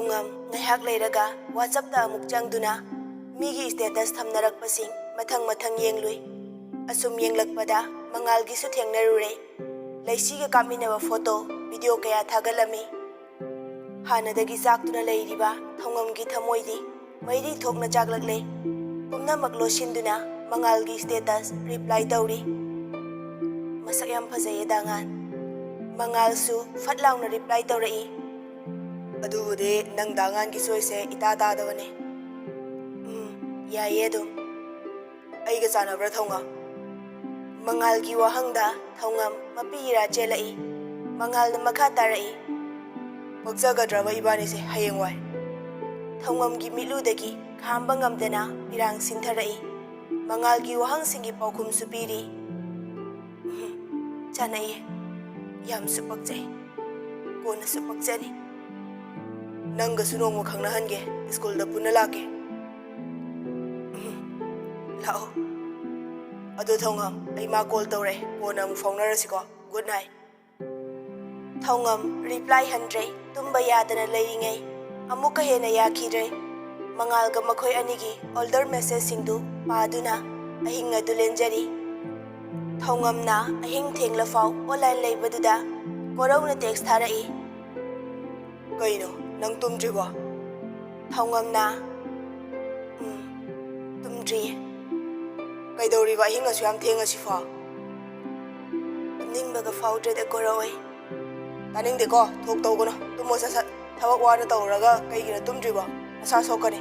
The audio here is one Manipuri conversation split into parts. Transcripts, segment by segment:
Thokchom ngayhak leiraga WhatsApp ta amuk changduna migi status thamnarakpasing mathang yenglui asum yenglakpada mangalgi su thengnarure leisiga kaminaba photo video kaya thagalami hanadagi zaktuna leiriba Thokchomgi thamoidi mairi thokna jaglakle pumnamak losinduna mangalgi status reply tawri masak yam phajaye dangan mangalsu fatlauna reply tawrai adubude nang dangan gi soise ita tadabane yaye dum aiga chanabra Thokchom mangalgi wahangda Thokchom mapira chelai mangalna makha tarai pokjagadraba ibani se hayengwai Thokchomgi miludagi khamba ngamdana pirang sintharai mangalgi wahang singi paukhum supiri chanai yam supakjai kona supakjani nangga sunong mo khangna hange school da puna lake lao ado Thokchom ai ma call tawre kona mu faunarasiko good night Thokchom reply handre tumba yadana leiringai amuka hena yakhidre mangalga makhoi anigi older message singdu paduna ahinga dulenjari Thokchom na ahing thengla fau online leibaduda korona text tharai kaino nang tumdriba Thokchom na tumdri kaidoriba ahinga su yam thenga sifa ningbaga faudre da koroi taning de ko thok tawgono tumo sa thawak wana tawraga kaigina tumdriba asa sokane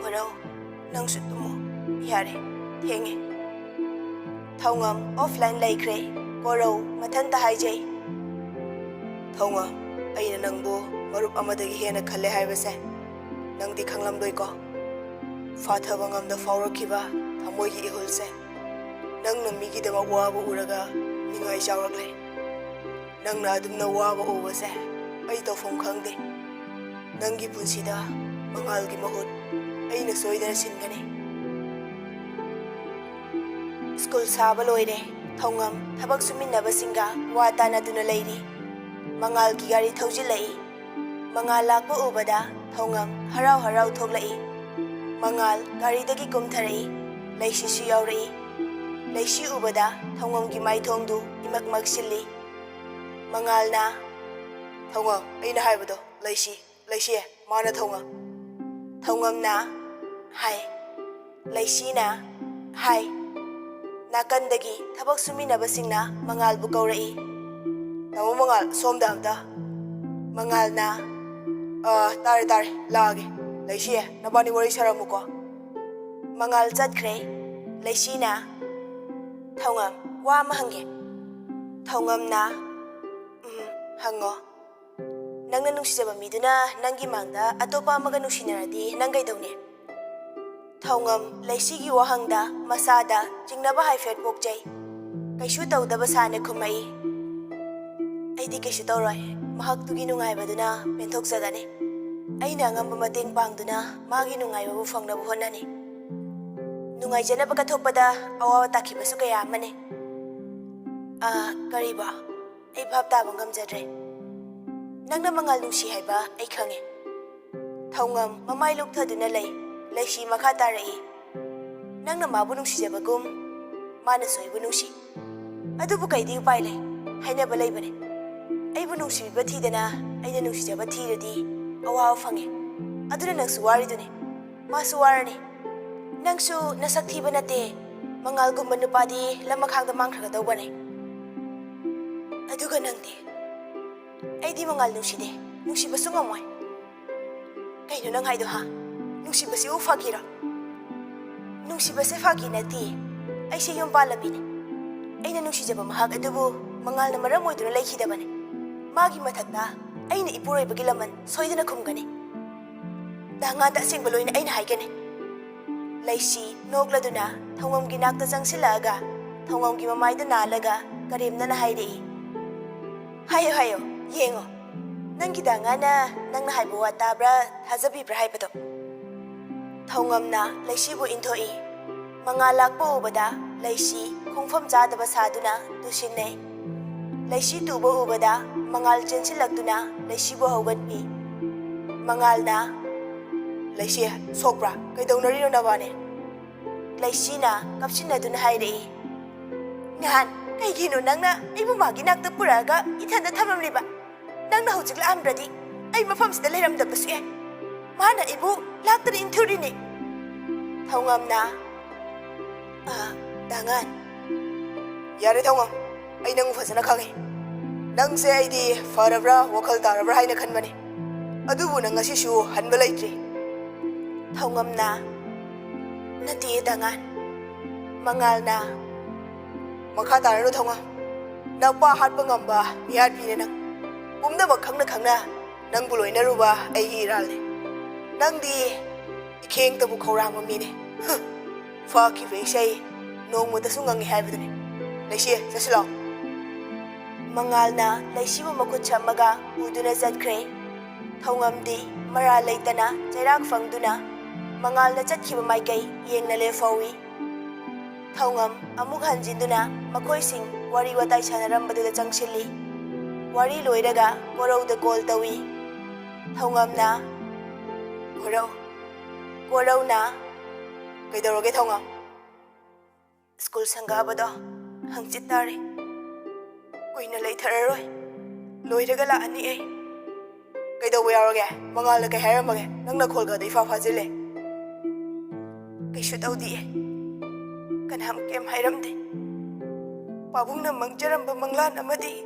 korau nang su tumo yare thenge Thokchom offline laikre korau mathanta haijai Thokchom aina nangbo marup amadagi hena khalle haibase nangdi khanglamdoi ko fathaba ngamda faurakhiba thamoigi ihulse nangna migi dama waba uraga ningai chawrakle nangna adumna waba ubase ai tawfam khangde nangi punsida mangalgi mahut aina soidana singane school saba loire Thokchom thabak suminnaba singa watana duna leiri mangalgi gari thaujilai mangal lakpa ubada Thokchom harau harau thoklai mangal gari dagi kumtharai leisi su yaurai leisi ubada Thokchomgi maithongdu imak maksilli mangal na Thokchom aina haibado leisi mana Thokchom na hai leisi na hai nakandagi thabak suminaba singna mangal bu kaurai tamo mangal somda amta mangal na tare lage leisi nabani wari saramuko mangal chatkre leisi na Thokchom wa ma hange Thokchom na hango nangna nungsijaba miduna nangi mangda atopa amaga nungsinaradi nangai dawne Thokchom leisigi wahangda masada jingnaba haifet pokjai kaisu tawdaba sane khumai aidi kaisu tawroi mahaktugi nungaibaduna penthokjagane aina ngamba mateng pangduna magi nungaibabu fangnabu honani nungaijanaba kathokpada awawa takhibasu kaya amane kariba ai bhab taba ngamjadre nangna mangal nungsi haiba ai khange Thokchom mamai lukthaduna lei leisi makha tarai nangna mabu nungsijabagum mana soibu nungsi adubu kaidi upai lei hainaba leibane aibu nungsiba thidana aina nungsijaba thiradi awawa fange aduna nangsu waridune masu warani nangsu nasak thiba nate mangalgumba nupadi lamakhangda mangkhraga dawbane aduga nangde aidi mangal nungside nungsiba sungamoi kaino nang haido ha nungsibasi ufakira nungsibase faki nati aise yom palabine aina nungsijaba mahak adubu mangalna maram oiduna leikhidabane magi mathakta aina ipuroibagi laman soidana khumgani danganda asengba loina aina haigane leisi nokladuna Thokchomgi nakta jangsilaga Thokchomgi mamaida nalaga karimnana hairei hayo yengo nangi dangana nangna haibo watabra thajabibra haibado Thokchom na leisibu inthoi mangal lakpa ubada leisi khongfam jadaba saduna tusinne leisi tuba ubada mangal chensilakduna leisibu haugatpi Mangalna Laisi sokra kaidonarino nabane Laisina kapsinaduna hairei Ngahan kaigino nangna aibu magi nakta puraga ithanda thamamliba Nangna hojik la'amdradi ai mafamsida leiramdabasu yae Mana ibu laktari inturini Thongamna Dangan Yare thongam ai nang fazana khange Nang se ai di farabra wakal tarabra haina khanbane Adubu nang ngasisu hanba laitri Thongamna Nati dangan Mangalna Makha tarano thongam Nang pa hatpa ngamba Meehatpi na nang Pumdabak khangna Nang buloy na ruba ay hiralne Nang di Ikheng tabu khawrang mamine Faki veksay Nong mo tasu ngangi haibadane Laisi sasilaw Mangalna laisi mo makut chamaga Uduna zatkre Thongamdi mara laytana Jairak fangduna Mangalna chatkhiba maikay Yengna lefawi Thongam amuk hanjinduna Makoy sing wari watay sanarambadula changshili Wari loiraga Koraw da call tawi Thongamna Koraw na Kaidoroge thongam School sanggabado Hangchit tari Kuina laythararoi Loiraga laani ay Kaidawo yaroge Mangala kay haramage Nang nakholga da ifafazile Kaishu tawdi ay Kanham kem hayramde Pabung na mangjaramba manglan amadi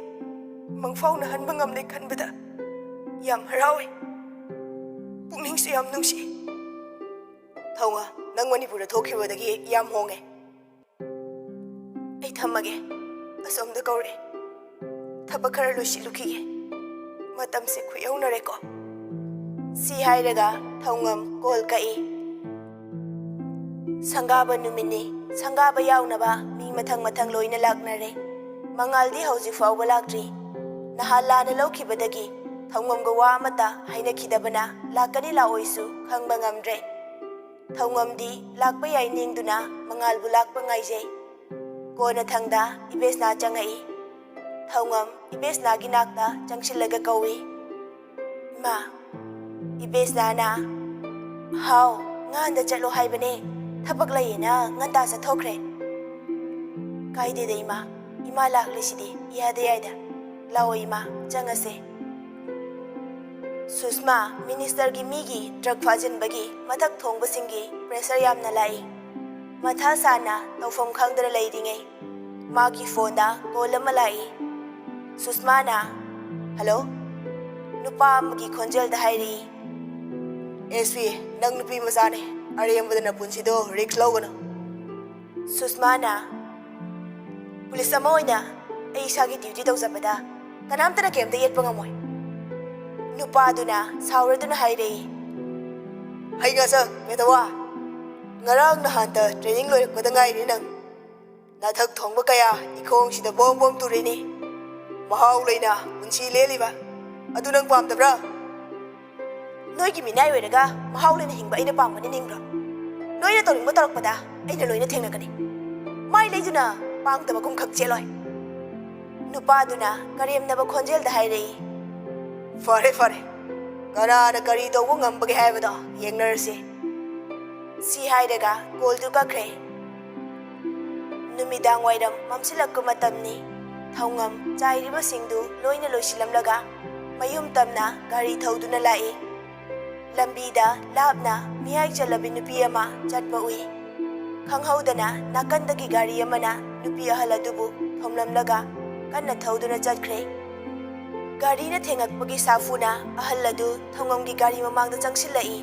Mangfaw na hanba ngamday kanbada Yam harawi Pungning su yam nungsi Thonga nang Manipura thokkhibadagi yam honge Ay thamage Asomda kaure Thaba khara losilukige Matamse khuyawna ko Si hairaga Thongam kol kai Sanggaba numini Sanggaba yawnaba Mi mathang loina laknare Mangaldi hauji fawba laktri Nahalana lawkhibadagi Thongam wa amata haina khidabana lakani laoisu khangba ngamdre Thongam di lakpa yai ningduna mangalbu lakpa ngaijai Kona thangda ibesna changai Thongam ibesna gi nakta changsilaga kawi Ma ibesna na How nganda chalo haibane thabak layena nganta sa thokre Kaide de ima laklisidi yade yaida Lao ima changase Susma minister gi migi drug fajin bagi mathak thongba singi pressure yamna lai Matha sana tawfam khangdra laidingai Magi phone da call ama lai Susma na Hello Nupa amagi khonjel da hairi SV nang nupi masane ariyambada na punsido risk lawgano Susma na Police ama oina ai isagi duty tawjabada kanamtana kemta yetpa ngamoy Nupaduna sauraduna hairei Hai nga sa metawa Ngarang nahanta training loy ko da ngai ni nang Nathak thongba kaya ikhong sida bom turini Mahaw leina punsi leliba Adu nang pamdabra Noi gi minai weraga mahaw leina hingba ina pamani ningbra Noi na toring motorokpada aina loina thengnagani Mai leijuna pangtaba kum khak cheloy Nupaduna karimnaba khonjel da hairei Fare Karana kari tawbu ngambagi haibada yengnarse Si hairaga koldu kakre Numidang wairam mamsilakku matamni Thongam chairiba singdu loina loisilamlaga mayum tamna gari thauduna lai Lambida labna miyai chalabi nupi ama chatpa ui Khanghaudana nakandagi gari amana nupi ahaladubu thomlamlaga kanna thauduna chatkre Gari na thengakpagi safuna ahalladu thongam gi gari mamangda changsilai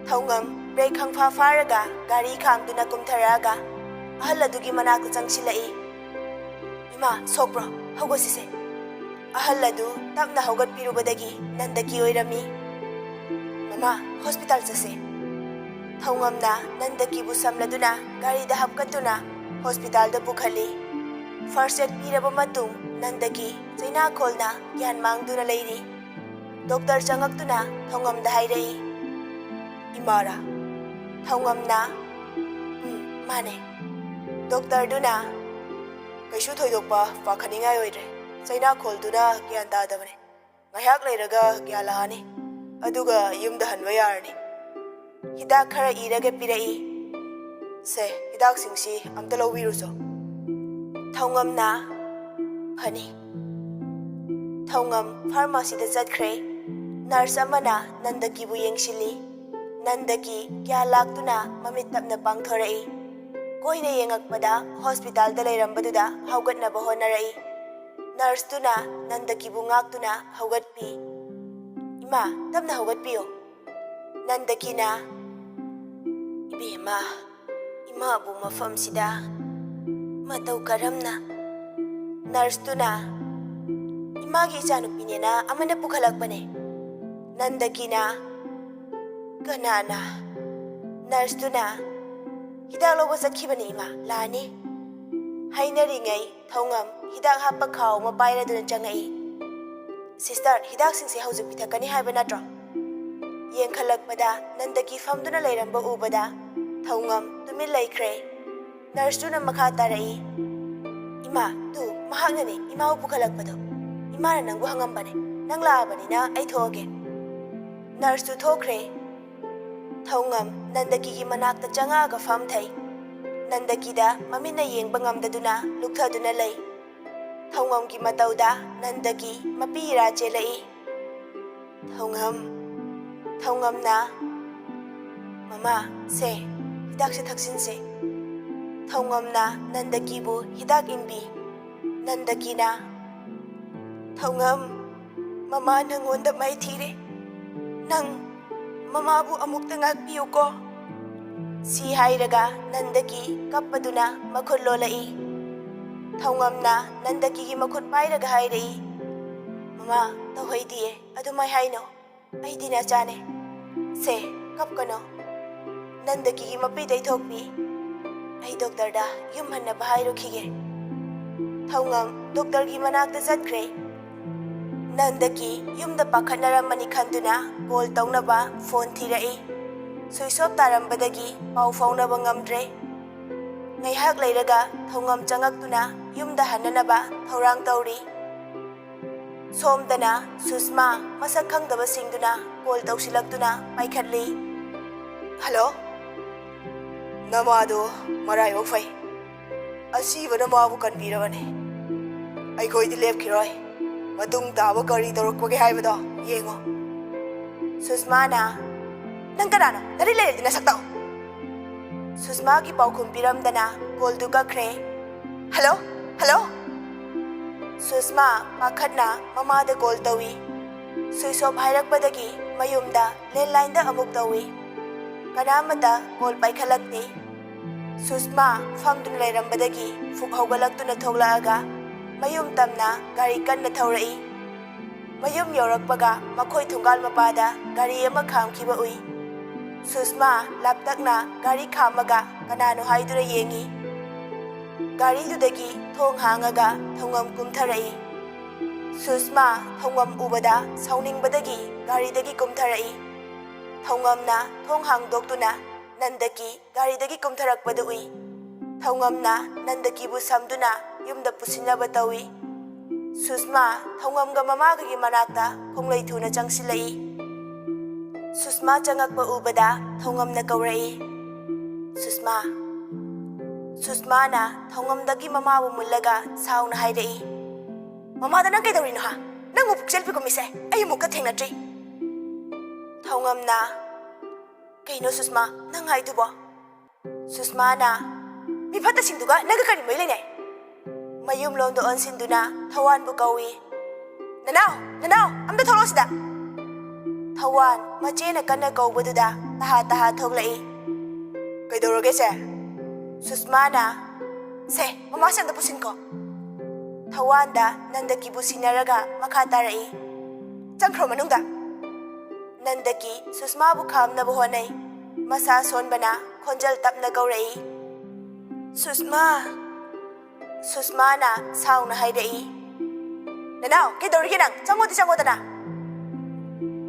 Thongam brake khangpha faraga gari khangduna kumtharaga ahalladu gi manakta changsilai Ima sokbro hogosise ahalladu tapna hogat pirubadagi nandaki oirami Mama hospital chase Thongamna nandaki bu samladuna gari da hapkatuna hospital da bukhali First aid piraba matung nandaki Zaina kholna gyan mangduna leiri Doctor changaktuna thongam da hairei Imara thongamna mane Doctor duna kaishu thoidokpa pakhaningai oire Zaina kholduna gyan dadabane ngayak leiraga gyalahani ꯑꯗꯨꯒ ꯌꯨꯝꯗ ꯍꯟꯕ ꯌꯥꯔꯅꯤ ꯍꯤꯗꯥꯛ ꯈꯔ ꯏꯔꯒ ꯄꯤꯔꯛꯏ ꯁꯦ ꯍꯤꯗꯥꯛꯁꯤꯡꯁꯤ ꯑꯝꯇ ꯂꯧꯕꯤꯔꯨꯆꯣ ꯊꯧꯉꯝꯅ ꯐꯅꯤ ꯊꯧꯉꯝ ꯐꯥꯔꯃꯥꯁꯤꯗ ꯆꯠꯈ꯭ꯔꯦ ꯅꯔꯁ ꯑꯃꯅ ꯅꯟꯗꯀꯤꯕꯨ ꯌꯦꯡꯁꯤꯜꯂꯤ ꯅꯟꯗꯀꯤ ꯀꯌꯥ ꯂꯥꯛꯇꯨꯅ ꯃꯃꯤꯠ ꯇꯞꯅ ꯄꯥꯡꯊꯣꯔꯛꯏ ꯀꯣꯏꯅ ꯌꯦꯡꯉꯛꯄꯗ ꯍꯣꯁꯄꯤꯇꯥꯜꯗ ꯂꯩꯔꯝꯕꯗꯨꯗ ꯍꯧꯒꯠꯅꯕ ꯍꯣꯠꯅꯔꯛꯏ ꯅꯔꯁꯇꯨꯅ ꯅꯟꯗꯀꯤꯕꯨ ꯉꯥꯛꯇꯨꯅ ꯍꯧꯒꯠꯄꯤ ꯏꯃꯥ ꯇꯞꯅ ꯍꯧꯒꯠꯄꯤꯌꯣ ꯅꯟꯗꯀꯤꯅ ꯏꯕꯦꯝꯃ ꯏꯃꯥꯕꯨ ꯃꯐꯝꯁꯤꯗ ꯃꯇꯧ ꯀꯔꯝꯅ ꯅꯔꯁꯇꯨꯅ 이마기 이자누피네나 아마나 pukalakpane Nandakina Kanana Narstuna Hidak lobo satkibane ima lani Hainaringay thongam hidak happa khaw mapaira dun changai Sister hidak singsi haujuk pithakani haiba natro Yengkhalakpada Nandaki famduna lairamba ubada thongam tumil laikre Narstuna makha tarai Ima tu mahagnani ima pukalakpado Imana nangbu hangambane nang laabani na ay thoge Nurse tu thokre Thongam Nandaki gi manakta changa ga fam thai Nandaki da mamina yengba ngamdaduna luktaduna lay Thongam gi matauda Nandaki mapira chelai Thongam na Mama se hidak se thaksin se Thongam na Nandaki bu hidak imbi Nandaki na Thongam Mama nangonda may thire Nang Mama bu amukta ngagpiyo ko Si hairaga Nandaki kapaduna makhulolai Thongam na Nandaki gi makhut pairaga hairai Mama tawhay diye adumay haino ay di na chane Se kapkano Nandaki gi mapitay thokpi Ay doktor da yumhan na bahay rukhige Thongam doktor gi manakta zatkre Nandaki yumda pakhatnaramani khanduna call tawnaba phone thirai Suisop tarambadagi pau faunaba ngamdre Ngaihak leiraga thongam changaktuna yumda hananaba thorang tawri Somdana Susma masak khangdaba singduna call tawsilaktuna paikhatli Hello Namado maray ofay Asiba na mabu kanbirabane Ay koy dilep kiroy Matung taba kari torok pagi haibado yengo Susma na Nang kanano narilay din nasaktaw Susma ki pau kumpiram dana call du kakre Hello Susma pakhat na mama da call tawi Suisop hairak padagi mayumda landline da amuk tawi Kanamata call paikhalakti Susma famdun lairambadagi fuk haugalaktu na thoglaaga Mayum tamna gari kanna thaurai Mayum yorakpaga makhoi thungal mapada gari ama khamkiba ui Susma laptakna gari khamaga kanano haidura yengi Gari dudagi thong hangaga thongam kumtharai Susma thongam ubada sauningbadagi gari dagi kumtharai Thongamna thong hangdoktuna Nandaki gari dagi kumtharakpada ui Thongamna Nandaki bu samduna yumda pusinaba tawi Susma thongam ga mama gi manakta khonglei thuna changsilai Susma changakpa ubada thongam na kaurai Susma na thongam dagi mama bu mullaga sauna hairai Mama da nang kai dawrino ha nang mu selfie ko mise ay mu ka thengna tri Thongam na kaino Susma nang hai dubo Susma na mi phata singduga naga kari mai lengai Mayum londo onsinduna Thawan bu kawi Nanaw amda tholosida Thawan machena kanna kawbaduda taha thoglai Kaidoroge se Susma na Se mama sanda pusin ko Thawan da Nandaki bu sinaraga makha tarai Changkhro manungda Nandaki Susma bu khamna bu honai Masa sonbana khonjal tapna gaurai Susma na sauna haidai Nanaw kaidorige nang changodana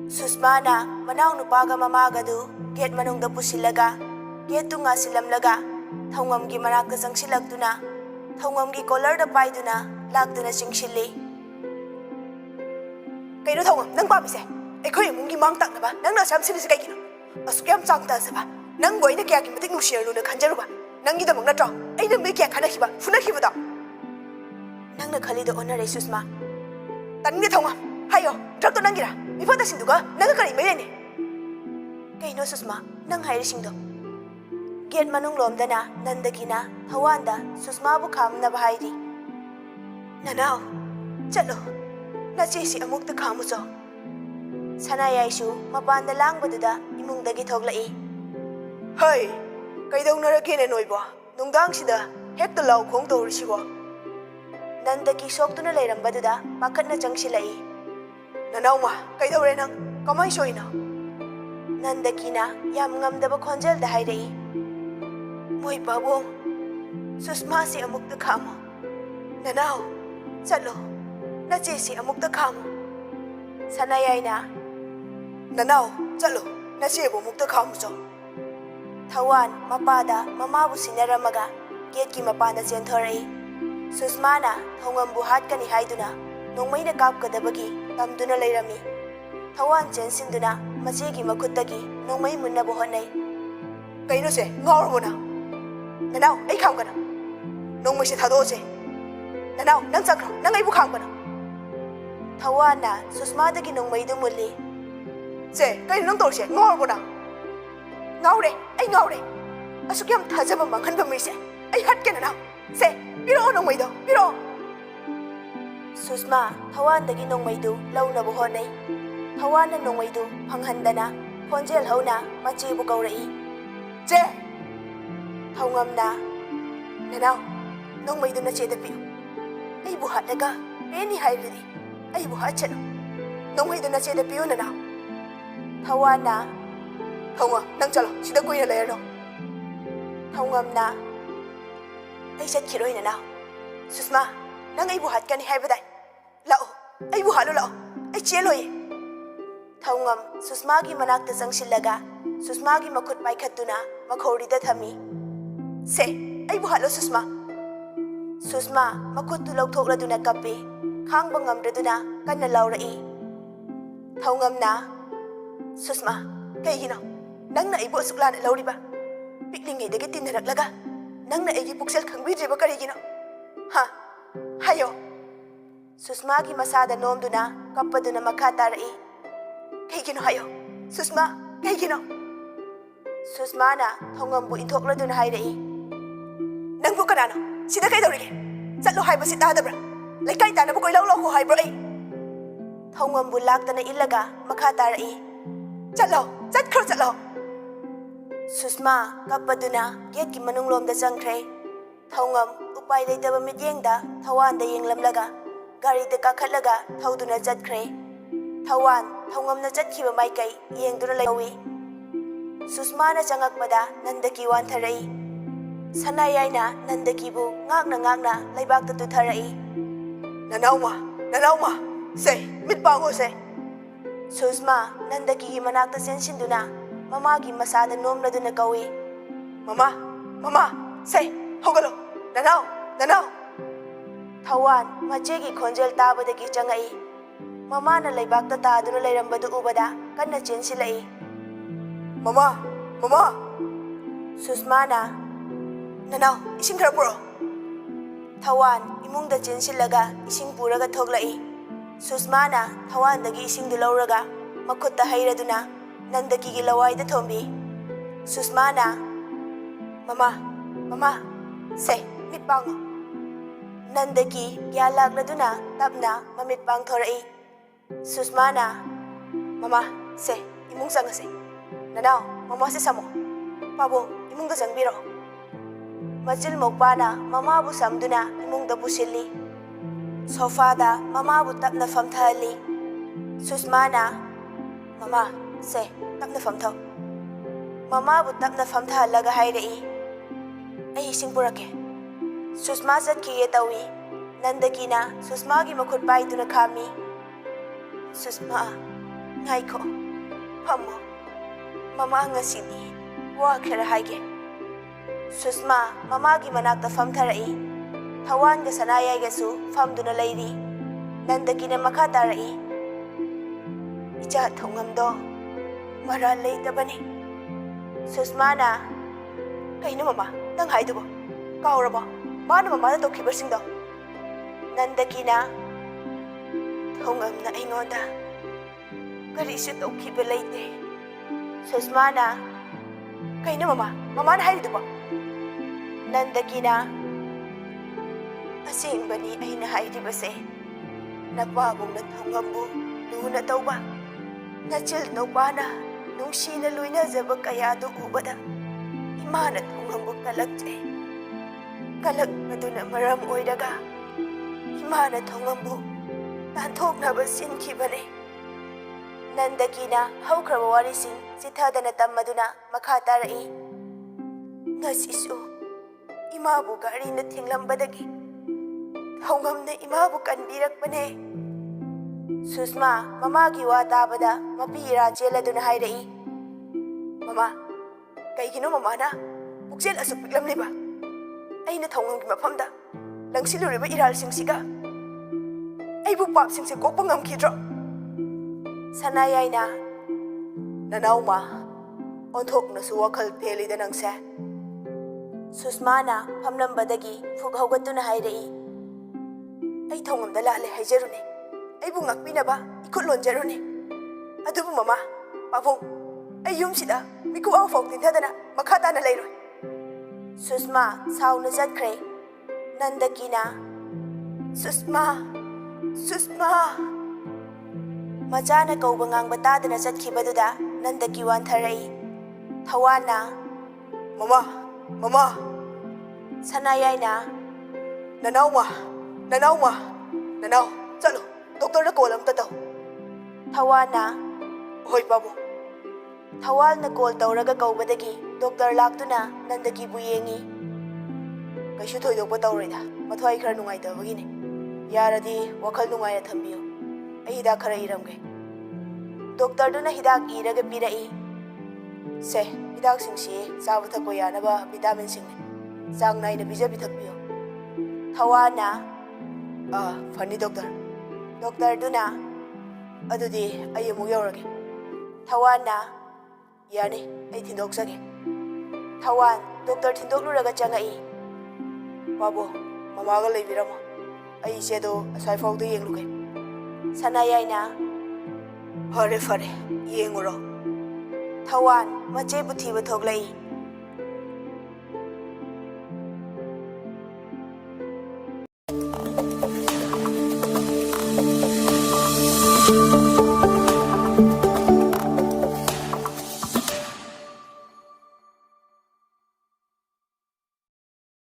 Susma na manaw nupaga mamaga du gate manungda pusilaga gate tu nga silamlaga Thongam gi manakta changsilaktuna Thongam gi collar da paiduna laktuna singsilli Kaino thongam nang pamise ꯑꯩꯈꯣꯏ ꯏꯃꯨꯡꯒꯤ ꯃꯥꯡ ꯇꯥꯛꯅꯕ ꯅꯪꯅ ꯑꯁꯥꯝ ꯁꯤꯜꯂꯤꯁꯤ ꯀꯩꯒꯤꯅꯣ? ꯑꯁꯨꯛ ꯌꯥꯝ ꯆꯥꯡ ꯇꯥꯖꯕ ꯅꯪꯕꯨ ꯑꯩꯅ ꯀꯌꯥꯒꯤ ꯃꯇꯤꯛ ꯅꯨꯡꯁꯤꯔꯨꯅ ꯈꯟꯖꯔꯨꯕ ꯅꯪꯒꯤꯗꯃꯛ ꯅꯠꯇ꯭ꯔꯣ ꯑꯩꯅ ꯃꯤ ꯀꯌꯥ ꯈꯠꯅꯈꯤꯕ ꯐꯨꯅꯈꯤꯕꯗꯣ? ꯅꯪꯅ ꯈꯜꯂꯤꯗꯣ ꯑꯣꯟꯅꯔꯦ ꯁꯨꯁꯃꯥ. ꯇꯥꯅꯤꯡꯗꯦ ꯊꯧꯉꯝ. ꯍꯥꯏꯌꯣ, ꯗ꯭ꯔꯛꯇꯣ ꯅꯪꯒꯤꯔꯥ? ꯃꯤꯐꯝꯗꯁꯤꯡꯗꯨꯒ ꯅꯪꯒ ꯀꯔꯤ ꯃꯔꯤ ꯂꯩꯅꯩ? ꯀꯩꯅꯣ ꯁꯨꯁꯃꯥ ꯅꯪ ꯍꯥꯏꯔꯤꯁꯤꯡꯗꯣ? ꯒꯦꯠ ꯃꯅꯨꯡꯂꯣꯝꯗꯅ ꯅꯟꯗꯀꯤꯅ ꯊꯋꯥꯟꯗ ꯁꯨꯁꯃꯥꯕꯨ ꯈꯥꯝꯅꯕ ꯍꯥꯏꯔꯤ. ꯅꯅꯥꯎ ꯆꯠꯂꯣ, ꯅꯆꯦꯁꯤ ꯑꯃꯨꯛꯇ ꯈꯥꯝꯃꯨꯆꯣ. ꯁꯅꯥꯌꯥꯏꯁꯨ ꯃꯄꯥꯟꯗ ꯂꯥꯡꯕꯗꯨꯗ ꯏꯃꯨꯡꯗꯒꯤ ꯊꯣꯛꯂꯛꯏ. ꯍꯩ, ꯀꯩꯗꯧꯅꯔꯒꯦꯅꯦ ꯅꯣꯏꯕꯣ? ꯅꯨꯡꯗꯥꯡꯁꯤꯗ ꯍꯦꯛꯇ ꯂꯥꯎ ꯈꯣꯡ ꯇꯧꯔꯤꯁꯤꯕꯣ? ꯅꯟꯗꯀꯤ ꯁꯣꯛꯇꯨꯅ ꯂꯩꯔꯝꯕꯗꯨꯗ ꯄꯥꯈꯠꯅ ꯆꯪꯁꯤꯜꯂꯛꯏ. ꯅꯅꯥꯎꯃ, ꯀꯩꯗꯧꯔꯦ ꯅꯪ? ꯀꯃꯥꯏ ꯁꯣꯛꯏꯅꯣ? ꯅꯟꯗꯀꯤꯅ ꯌꯥꯝ ꯉꯝꯗꯕ ꯈꯣꯟꯖꯦꯜꯗ ꯍꯥꯏꯔꯛꯏ. ꯃꯣꯏ ꯄꯥꯕꯨꯡ, ꯁꯨꯁꯃꯥꯁꯤ ꯑꯃꯨꯛꯇ ꯈꯥꯝꯃꯨ. ꯅꯅꯥꯎ ꯆꯠꯂꯣ, ꯅꯆꯦꯁꯤ ꯑꯃꯨꯛꯇ ꯈꯥꯝꯃꯨ. ꯁꯅꯥꯌꯥꯏꯅ ꯅꯅꯥꯎ ꯆꯠꯂꯣ, ꯅꯆꯦꯕꯨ ꯑꯃꯨꯛꯇ ꯈꯥꯝꯃꯨꯆꯣ. ꯊꯋꯥꯟ ꯃꯄꯥꯗ ꯃꯃꯥꯕꯨ ꯁꯤꯟꯅꯔꯝꯃꯒ ꯒꯦꯠꯀꯤ ꯃꯄꯥꯟꯗ ꯆꯦꯟꯊꯣꯔꯛꯏ. ꯁꯨꯁꯃꯥꯅ ꯊꯧꯉꯝꯕꯨ ꯍꯥꯠꯀꯅꯤ ꯍꯥꯏꯗꯨꯅ ꯅꯣꯡꯃꯩꯅ ꯀꯥꯞꯀꯗꯕꯒꯤ ꯇꯝꯗꯨꯅ ꯂꯩꯔꯝꯃꯤ. ꯊꯋꯥꯟ ꯆꯦꯟꯁꯤꯟꯗꯨꯅ ꯃꯆꯦꯒꯤ ꯃꯈꯨꯠꯇꯒꯤ ꯅꯣꯡꯃꯩ ꯃꯨꯟꯅꯕ ꯍꯣꯠꯅꯩ. ꯀꯩꯅꯣꯁꯦ, ꯉꯥꯎꯔꯕꯣ ꯅꯪ? ꯅꯅꯥꯎ ꯑꯩ ꯈꯥꯝꯒꯅꯣ. ꯅꯣꯡꯃꯩꯁꯦ ꯊꯥꯗꯣꯛꯑꯣꯁꯦ. ꯅꯅꯥꯎ ꯅꯪ ꯆꯠꯈ꯭ꯔꯣ, ꯅꯪ ꯑꯩꯕꯨ ꯈꯥꯝꯒꯅꯣ. ꯊꯋꯥꯟꯅ ꯁꯨꯁꯃꯥꯗꯒꯤ ꯅꯣꯡꯃꯩꯗꯨ ꯃꯨꯜꯂꯤ. ꯁꯦ, ꯀꯩꯅꯣ ꯅꯪ ꯇꯧꯔꯤꯁꯦ? ꯉꯥꯎꯔꯕꯣ ꯅꯪ? ꯉꯥꯎꯔꯦ, ꯑꯩ ꯉꯥꯎꯔꯦ. ꯑꯁꯨꯛ ꯌꯥꯝ ꯊꯥꯖꯕ ꯃꯥꯡꯍꯟꯕ ꯃꯤꯁꯦ ꯑꯩ ꯍꯥꯠꯀꯦ ꯅꯅꯥꯎ. ꯁꯦ, ꯄꯤꯔꯛꯑꯣ ꯅꯣꯡꯃꯩꯗꯣ, ꯄꯤꯔꯛꯑꯣ. ꯁꯨꯁꯃꯥ ꯊꯋꯥꯟꯗꯒꯤ ꯅꯣꯡꯃꯩꯗꯨ ꯂꯧꯅꯕ ꯍꯣꯠꯅꯩ. ꯊꯋꯥꯟꯅ ꯅꯣꯡꯃꯩꯗꯨ ꯐꯪꯍꯟꯗꯅ ꯈꯣꯟꯖꯦꯜ ꯍꯧꯅ ꯃꯆꯦꯕꯨ ꯀꯧꯔꯛꯏ. ꯆꯦ! ꯊꯧꯉꯝꯅ ꯅꯅꯥꯎ, ꯅꯣꯡꯃꯩꯗꯨ ꯅꯆꯦꯗ ꯄꯤꯌꯨ. ꯑꯩꯕꯨ ꯍꯥꯠꯂꯒ ꯄꯦꯟꯅꯤ ꯍꯥꯏꯔꯗꯤ ꯑꯩꯕꯨ ꯍꯥꯠꯁꯅꯨ. ꯅꯣꯡꯃꯩꯗꯨ ꯅꯆꯦꯗ ꯄꯤꯌꯨ ꯅꯅꯥꯎ. ꯊꯋꯥꯟꯅ ꯊꯧꯉꯝ, ꯅꯪ ꯆꯠꯂꯣ, ꯁꯤꯗ ꯀꯨꯏꯅ ꯂꯩꯔꯅꯨ. ꯊꯧꯉꯝꯅ ꯑꯩ ꯆꯠꯈꯤꯔꯣꯏ ꯅꯅꯥꯎ. ꯁꯨꯁꯃꯥ, ꯅꯪ ꯑꯩꯕꯨ ꯍꯥꯠꯀꯅꯤ ꯍꯥꯏꯕꯗꯥꯏ? ꯂꯥꯛꯑꯣ, ꯑꯩꯕꯨ ꯍꯥꯠꯂꯨ ꯂꯥꯛꯑꯣ. ꯑꯩ ꯆꯦꯜꯂꯣꯏꯌꯦ. ꯊꯧꯉꯝ ꯁꯨꯁꯃꯥꯒꯤ ꯃꯅꯥꯛꯇ ꯆꯪꯁꯤꯜꯂꯒ ꯁꯨꯁꯃꯥꯒꯤ ꯃꯈꯨꯠ ꯄꯥꯏꯈꯠꯇꯨꯅ ꯃꯈꯧꯔꯤꯗ ꯊꯝꯃꯤ. ꯁꯦ, ꯑꯩꯕꯨ ꯍꯥꯠꯂꯣ ꯁꯨꯁꯃꯥ. ꯁꯨꯁꯃꯥ ꯃꯈꯨꯠꯇꯨ ꯂꯧꯊꯣꯛꯂꯗꯨꯅ ꯀꯞꯄꯤ. ꯈꯥꯡꯕ ꯉꯝꯗ꯭ꯔꯗꯨꯅ ꯀꯟꯅ ꯂꯥꯎꯔꯛꯏ. ꯊꯧꯉꯝꯅ ꯁꯨꯁꯃꯥ, ꯀꯩꯒꯤꯅꯣ ꯅꯪꯅ ꯑꯩꯕꯨ ꯑꯁꯨꯛ ꯂꯥꯟꯅ ꯂꯧꯔꯤꯕ? ꯄꯤꯛꯂꯤꯉꯩꯗꯒꯤ ꯇꯤꯟꯅꯔꯛꯂꯒ ꯅꯪꯅ ꯑꯩꯒꯤ ꯄꯨꯛꯆꯦꯜ ꯈꯪꯕꯤꯗ꯭ꯔꯤꯕ ꯀꯔꯤꯒꯤꯅꯣ? ꯍꯥ, ꯍꯥꯏꯌꯣ. ꯁꯨꯁꯃꯥꯒꯤ ꯃꯁꯥꯗ ꯅꯣꯝꯗꯨꯅ ꯀꯞꯄꯗꯨꯅ ꯃꯈꯥ ꯇꯥꯔꯛꯏ. ꯀꯩꯒꯤꯅꯣ ꯍꯥꯏꯌꯣ, ꯁꯨꯁꯃꯥ, ꯀꯩꯒꯤꯅꯣ? ꯁꯨꯁꯃꯥꯅ ꯊꯧꯉꯝꯕꯨ ꯏꯟꯊꯣꯛꯂꯗꯨꯅ ꯍꯥꯏꯔꯛꯏ. ꯅꯪꯕꯨ ꯀꯅꯥꯅꯣ? ꯁꯤꯗ ꯀꯩꯗꯧꯔꯤꯒꯦ? ꯆꯠꯂꯣ ꯍꯥꯏꯕꯁꯤ ꯇꯥꯗꯕ꯭ꯔꯥ? ꯂꯩꯀꯥꯏ ꯇꯥꯅꯕ ꯀꯣꯏꯂꯥꯎ ꯂꯥꯎꯈꯣ ꯍꯥꯏꯕ꯭ꯔꯣ ꯑꯩ? ꯊꯧꯉꯝꯕꯨ ꯂꯥꯛꯇꯅ ꯏꯜꯂꯒ ꯃꯈꯥ ꯇꯥꯔꯛꯏ. ꯆꯠꯂꯣ, ꯆꯠꯈ꯭ꯔꯣ ꯆꯠꯂꯣ. ꯁꯨꯁꯃꯥ ꯀꯞꯄꯗꯨꯅ ꯒꯦꯠꯀꯤ ꯃꯅꯨꯡꯂꯣꯝꯗ ꯆꯪꯈ꯭ꯔꯦ. ꯊꯧꯉꯝ ꯎꯄꯥꯏ ꯂꯩꯇꯕ ꯃꯤꯠꯌꯦꯡꯗ ꯊꯋꯥꯟꯗ ꯌꯦꯡꯂꯝꯂꯒ ಗಾꯔꯤꯗ ꯀꯥꯈꯠꯂꯒ ꯊꯧꯗꯨꯅ ꯆꯠꯈ꯭ꯔꯦ. ꯊꯋꯥꯟ ꯊꯧꯉꯝꯅ ꯆꯠꯈꯤꯕ ꯃꯥꯏꯀꯩ ꯌꯦꯡꯗꯨꯅ ꯂꯩꯍꯧꯏ. ꯁꯨꯁꯃꯥꯅ ꯆꯪꯉꯛꯄꯗ ꯅꯟꯗꯀꯤ ꯋꯥꯟꯊꯔꯛꯏ. ꯁꯅꯥꯌꯥꯏꯅ ꯅꯟꯗꯀꯤꯕꯨ ꯉꯥꯛꯅ ꯉꯥꯛꯅ ꯂꯩꯕꯥꯛꯇ ꯇꯨꯊꯔꯛꯏ. ꯅꯅꯥꯎꯃ, ꯅꯅꯥꯎꯃ, ꯁꯦ, ꯃꯤꯠ ꯄꯥꯡꯉꯣꯁꯦ. ꯁꯨꯁꯃꯥ ꯅꯟꯗꯀꯤꯒꯤ ꯃꯅꯥꯛꯇ ꯆꯦꯟꯁꯤꯟꯗꯨꯅ ꯃꯃꯥꯒꯤ ꯃꯁꯥꯗ ꯅꯣꯝꯂꯗꯨꯅ ꯀꯧꯏ. ꯃꯃꯥ, ꯃꯃꯥ, ꯁꯦ, ꯍꯧꯒꯠꯂꯣ. ꯅꯅꯥꯎ, ꯅꯅꯥꯎ. ꯊꯋꯥꯟ ꯃꯆꯦꯒꯤ ꯈꯣꯟꯖꯦꯜ ꯇꯥꯕꯗꯒꯤ ꯆꯪꯉꯛꯏ. ꯃꯃꯥꯅ ꯂꯩꯕꯥꯛꯇ ꯇꯥꯗꯨꯅ ꯂꯩꯔꯝꯕꯗꯨ ꯎꯕꯗ ꯀꯟꯅ ꯆꯦꯟꯁꯤꯜꯂꯛꯏ. ꯃꯃꯥ, ꯃꯃꯥ. ꯁꯨꯁꯃꯥꯅ ꯅꯅꯥꯎ, ꯏꯁꯤꯡ ꯈꯔ ꯄꯨꯔꯛꯑꯣ. ꯊꯋꯥꯟ ꯏꯃꯨꯡꯗ ꯆꯦꯟꯁꯤꯜꯂꯒ ꯏꯁꯤꯡ ꯄꯨꯔꯒ ꯊꯣꯛꯂꯛꯏ. ꯁꯨꯁꯃꯥꯅ ꯊꯋꯥꯟꯗꯒꯤ ꯏꯁꯤꯡꯗꯨ ꯂꯧꯔꯒ ꯃꯈꯨꯠꯇ ꯍꯩꯔꯗꯨꯅ ꯅꯟꯗꯀꯤꯒꯤ ꯂꯋꯥꯏꯗ ꯊꯣꯝꯕꯤ. ꯁꯨꯁꯃꯥꯅ ꯃꯃꯥ, ꯃꯃꯥ, ꯁꯦ, ꯃꯤꯠ ꯄꯥꯡꯉꯣ. ꯅꯟꯗꯀꯤ ꯒ꯭ꯌꯥꯟ ꯂꯥꯛꯂꯗꯨꯅ ꯇꯞꯅ ꯃꯃꯤꯠ ꯄꯥꯡꯊꯣꯔꯛꯏ. ꯁꯨꯁꯃꯥꯅ ꯃꯃꯥ, ꯁꯦ, ꯏꯃꯨꯡ ꯆꯪꯉꯁꯦ. ꯅꯅꯥꯎ, ꯃꯃꯥꯁꯦ ꯁꯝꯃꯣ. ꯄꯥꯕꯨꯡ, ꯏꯃꯨꯡꯗ ꯆꯪꯕꯤꯔꯛꯑꯣ. ꯃꯆꯤꯜ ꯃꯧꯄꯥꯅ ꯃꯃꯥꯕꯨ ꯁꯝꯗꯨꯅ ꯏꯃꯨꯡꯗ ꯄꯨꯁꯤꯜꯂꯤ. ꯁꯣꯐꯥꯗ ꯃꯃꯥꯕꯨ ꯇꯞꯅ ꯐꯝꯊꯍꯜꯂꯤ. ꯁꯨꯁꯃꯥꯅ ꯃꯃꯥ, ꯁꯦ, ꯇꯞꯅ ꯐꯝꯊꯧ. ꯃꯃꯥꯕꯨ ꯇꯞꯅ ꯐꯝꯊꯍꯜꯂꯒ ꯍꯥꯏꯔꯛꯏ. ꯑꯩ ꯏꯁꯤꯡ ꯄꯨꯔꯛꯀꯦ. ꯁꯨꯁꯃꯥ ꯆꯠꯈꯤꯒꯦ ꯇꯧꯏ. ꯅꯟꯗꯀꯤꯅ ꯁꯨꯁꯃꯥꯒꯤ ꯃꯈꯨꯠ ꯄꯥꯏꯗꯨꯅ ꯈꯥꯝꯃꯤ. ꯁꯨꯁꯃꯥ, ꯉꯥꯏꯈꯣ, ꯐꯝꯃꯣ. ꯃꯃꯥ ꯉꯁꯤꯗꯤ ꯋꯥ ꯈꯔ ꯍꯥꯏꯒꯦ. ꯁꯨꯁꯃꯥ ꯃꯃꯥꯒꯤ ꯃꯅꯥꯛꯇ ꯐꯝꯊꯔꯛꯏ. ꯊꯋꯥꯟꯒ ꯁꯅꯥꯌꯥꯏꯒꯁꯨ ꯐꯝꯗꯨꯅ ꯂꯩꯔꯤ. ꯅꯟꯗꯀꯤꯅ ꯃꯈꯥ ꯇꯥꯔꯛꯏ. icha thongamdo mara leitabani Susmana kaino mama nang haidubo kaurabo mana mama da tokibasingdo Nandakina thongamna aingonda karisu tokiba leite Susmana kaino mama mama na haidubo Nandakina asingbani aina haidibase napabong na thongambu luna tauba nachil nopana nungsina luinazaba kayado ubada imana thongambu kalakche kalak maduna maram oidaga imana thongambu tanthoknaba sinkibane Nandakina haukraba warising sithadana tammaduna makha tarai ngasisu imabu gari na thinglambadagi thongamna imabu kanbirakpane Susma mamagi wa tabada mapira cheladuna hairai Mama kaigino mama na puksel asuk piklamliba aina thongamgi mafamda langsiluriba iralsingsiga aibu papsingse kokpa ngamkhidro Sanayaina Nanauma onthoknasu wakhal pelida nangse Susmana famlambadagi fuk haugatuna hairai ai thongamda lale haijarune aibu ngakpinaba ikut lonjarune adubu mama pabong ai yumsida miku aw fok tinthadana makhata na leiroi Susma sauna jatkre Nandakina Susma Majana kauba ngang tadana jatkhibaduda Nandaki wantharai Thawana Mama Sanayaina Nanauma chalo doctor na call amta taw Thawana hoi babu Thawal na call tawraga kaubadagi doctor laktuna Nandaki bu yengi kaisu thoidokpa tawroida mathwai khara nungai tabagine yaradi wakhal nungai thambiyo ai hida khara iramge doctor duna hidak iraga pirai se hidak singsi sabu thakko yanaba vitamin sing sang nai na bija bithakpiyo Thawana funny doctor duna adudi ayimu yorage Thawana yani ai thindoksage Thawan doctor thindokluraga changai Babu mamaga leibiramo ai sedo asai fawdu yengluge Sanayaina fare yenguro Thawan mache buthiba thoglai